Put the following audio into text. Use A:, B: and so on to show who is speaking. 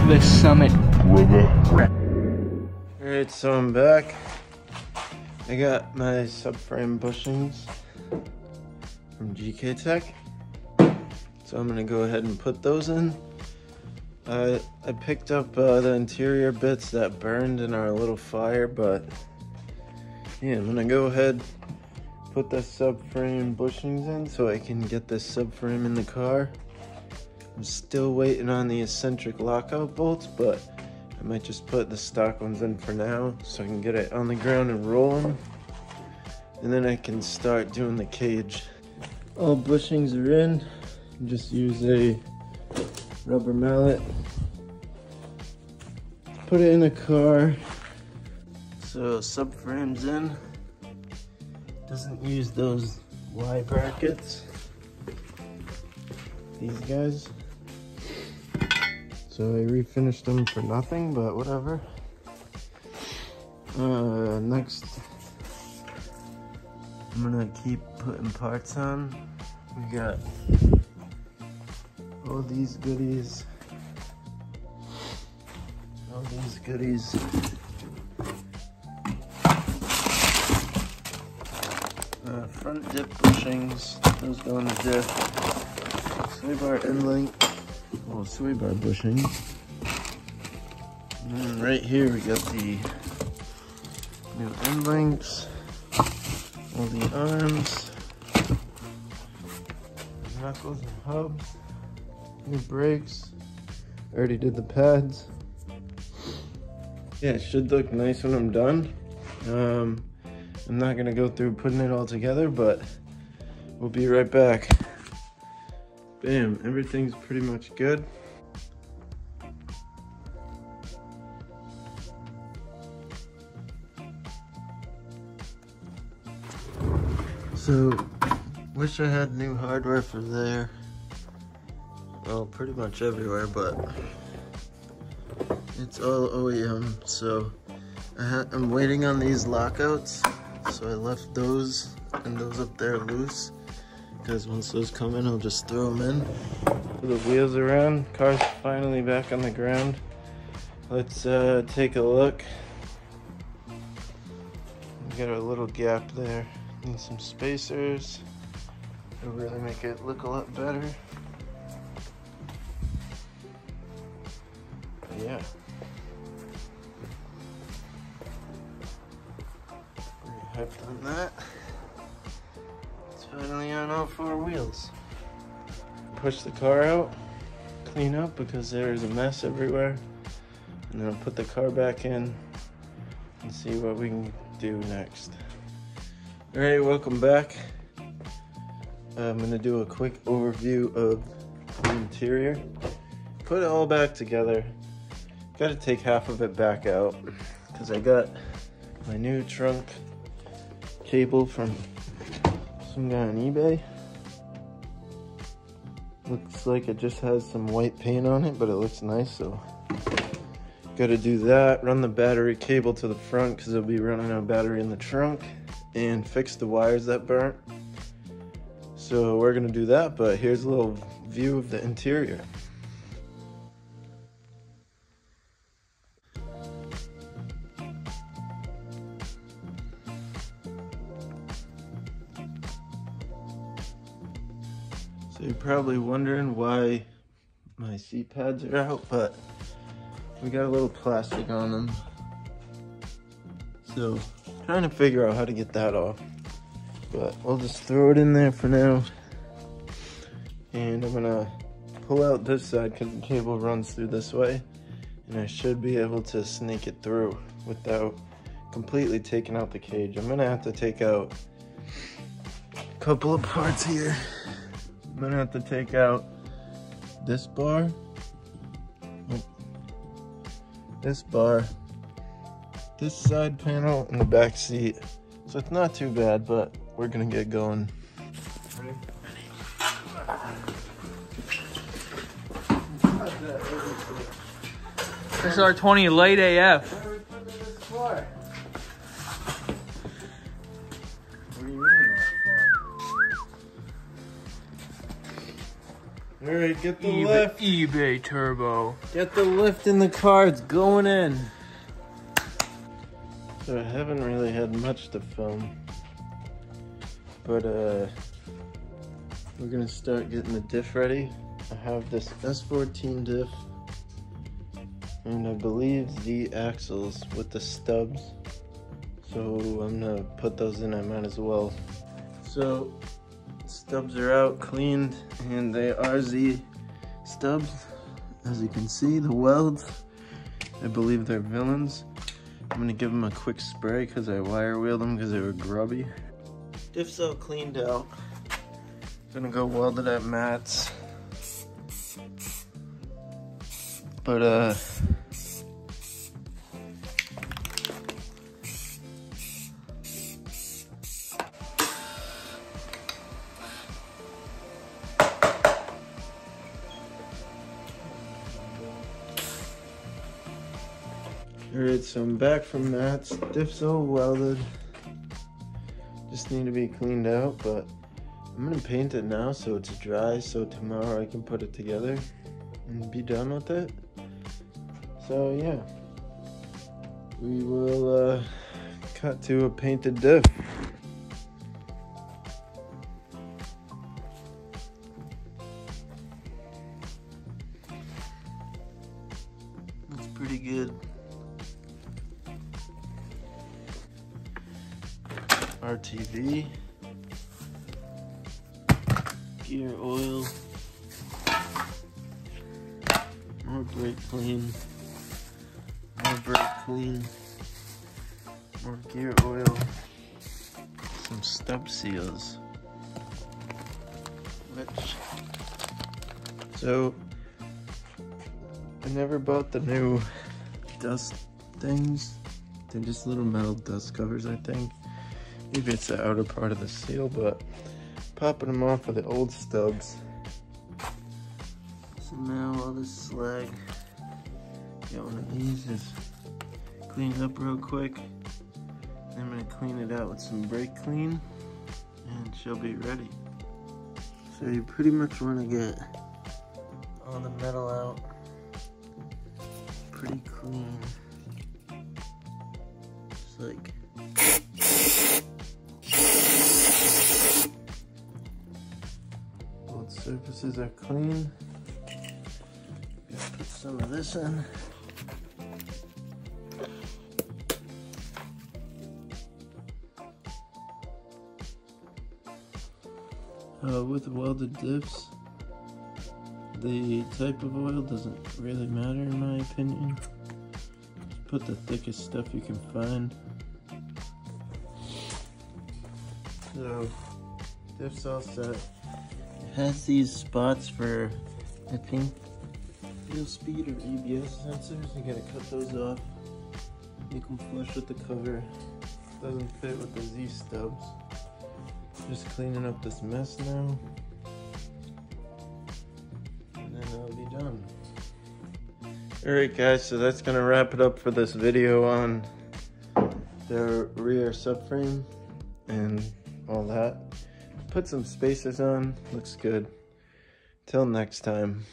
A: the summit.
B: Alright, so I'm back. I got my subframe bushings from GK Tech. So I'm gonna go ahead and put those in. I picked up the interior bits that burned in our little fire, but yeah, I'm gonna go ahead put the subframe bushings in so I can get this subframe in the car. I'm still waiting on the eccentric lockout bolts, but I might just put the stock ones in for now so I can get it on the ground and rolling. And then I can start doing the cage. All bushings are in. Just use a rubber mallet. Put it in the car. So subframe's in. Doesn't use those Y brackets. These guys. So I refinished them for nothing, but whatever. Next, I'm gonna keep putting parts on. We got all these goodies. All these goodies. Front dip bushings, those go in the diff. Sway bar end link, well, sway bar bushings. And then right here we got the new end links, all the arms, knuckles and hubs, new brakes. Already did the pads. Yeah, it should look nice when I'm done. I'm not gonna go through putting it all together, but we'll be right back. Bam, everything's pretty much good. So, wish I had new hardware for there. Well, pretty much everywhere, but it's all OEM, so I'm waiting on these lockouts. So I left those and those up there loose, because once those come in, I'll just throw them in. Put the wheels around, car's finally back on the ground. Let's take a look. We got a little gap there. Need some spacers. It'll really make it look a lot better. But yeah. Hyped on that. It's finally on all four wheels. Push the car out, clean up because there's a mess everywhere, and then I'll put the car back in and see what we can do next. Alright, welcome back. I'm gonna do a quick overview of the interior. Put it all back together. Gotta take half of it back out because I got my new trunk cable from some guy on eBay. Looks like it just has some white paint on it, but it looks nice, so gotta do that. Run the battery cable to the front because it'll be running a battery in the trunk, and fix the wires that burnt. So we're gonna do that, but here's a little view of the interior. So you're probably wondering why my seat pads are out, but we got a little plastic on them. So trying to figure out how to get that off, but we'll just throw it in there for now. And I'm gonna pull out this side because the cable runs through this way, and I should be able to snake it through without completely taking out the cage. I'm gonna have to take out a couple of parts here. I'm gonna have to take out this bar, this bar, this side panel, and the back seat. So it's not too bad, but we're gonna get going. Ready?
A: S14 late AF.
B: What are we putting this for? What do you mean that for? All right, get the lift.
A: eBay turbo.
B: Get the lift in the car, it's going in. So I haven't really had much to film, but we're gonna start getting the diff ready. I have this S14 diff, and I believe the axles with the stubs. So I'm gonna put those in, I might as well. So stubs are out, cleaned, and they are Z stubs. As you can see, the welds, I believe they're villains. I'm gonna give them a quick spray because I wire wheeled them because they were grubby. Diff's all cleaned out. Gonna go weld it at Matt's. But alright, so I'm back from Matt's. Diff's all welded. Just need to be cleaned out, but I'm gonna paint it now so it's dry, so tomorrow I can put it together and be done with it. So yeah, we will cut to a painted diff. Looks pretty good. RTV, gear oil, more brake clean, more brake clean, more gear oil, some stub seals. So I never bought the new dust things. They're just little metal dust covers, I think. Maybe it's the outer part of the seal, but popping them off of the old stubs. So now all this slag, got one of these, just clean it up real quick. Then I'm gonna clean it out with some brake clean, and she'll be ready. So you pretty much wanna get all the metal out pretty clean. Just like both surfaces are clean. Put some of this in. With welded diffs, the type of oil doesn't really matter in my opinion. Just put the thickest stuff you can find. So, diff's all set. It has these spots for, I think, fuel speed or ABS sensors. You gotta cut those off. Make them flush with the cover. Doesn't fit with the Z stubs. Just cleaning up this mess now. And then it'll be done. Alright guys, so that's gonna wrap it up for this video on the rear subframe and all that. Put some spacers on, looks good. Till next time.